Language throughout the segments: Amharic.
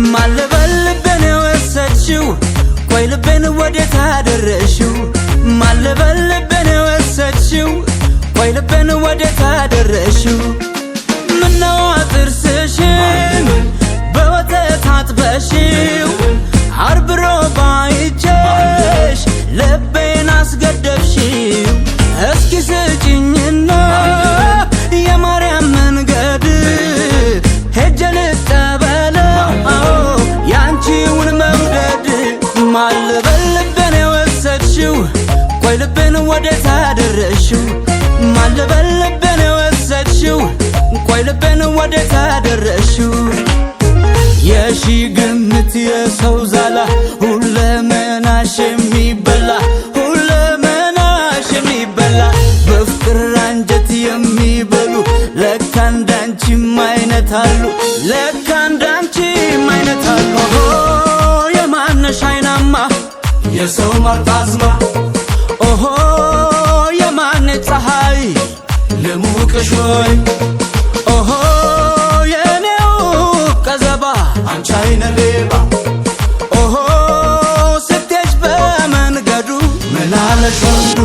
ማለበልበን ወሰችው ቆይ ልቤን ወዴት አደረሽው ማለበልበን ወሰችው ቆይ ልቤን ወዴት አደረሽው ምነው ጥርስሽን በወተት አጥበሽው አርብሮ ባይቼሽ ልቤን አስገደብሽው እስኪ ስጪኝና የማርያም መንገድ ሄጄ ልቀበለው ያንቺውን መውደድ ማለበልበን ወሰችው ቆይ ልቤን ወዴት አደረሽው ማለበልበን ወሰችው ቆይ ልቤን ወዴት አደረሽው የሺ ግምት የሰው ዛላ ሁለመናሽ የሚበላ ሁለመናሽ የሚበላ በፍቅር አንጀት የሚበሉ ለካ እንዳንቺም አይነት አሉ ለካ እንዳንቺም አይነት አሉ የማነሽ አይናማ የሰው ማርጣዝማ ኦሆ የማነ ፀሐይ ልሙቅሽ ወይ ኦሆ የኔው ቀዘባ አንቺ አይነ ሌባ ኦሆ ስትሄጂ በመንገዱ ምን አለሽ ወንዱ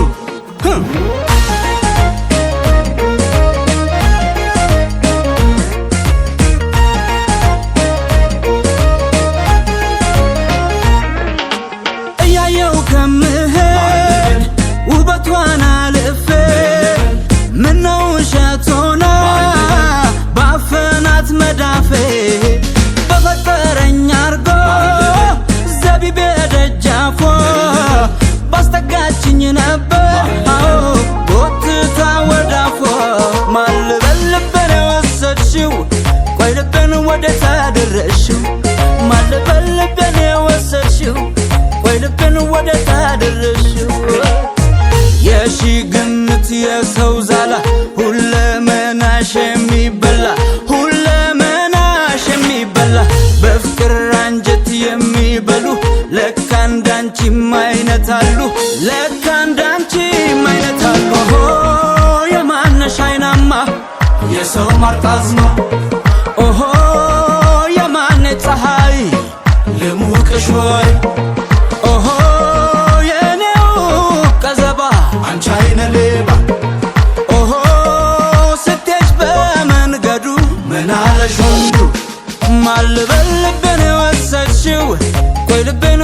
እያየው ከምሄድ ውበቷን አልፌ ምነው ውሸት ሆና ባፈናት መዳፌ በፈጠረኝ አርጎ ዘቢቤ ደጃፎ ባስጠጋችኝ ነበር ጎትታ ወዳፎ ማለበልበን ወሰችው ቆይ ልቤን ወዴት አደረሽው ማለበልበን ወሰችው ቆይ ልቤን ወዴት አደረሽው የሺ ግምት የሰው ዛላ ሁለመናሽ የሚበላ ሁለመናሽ የሚበላ በፍቅር አንጀት የሚበሉ ለካ እንዳንቺም አይነት አሉ ለካ እንዳንቺም አይነት አሉ የማነሽ አይናማ የሰው ማርጣዝማ ኦሆ የማነ ፀሐይ ልሙቅሽ ወይ ኦሆ የኔው ቀዘባ አንቺ አይነ ሌባ ኦሆ ስትሄጂ በመንገዱ ምን አለሽ ወንዱ ማለበልበን ወሰችው ቆይ ልቤን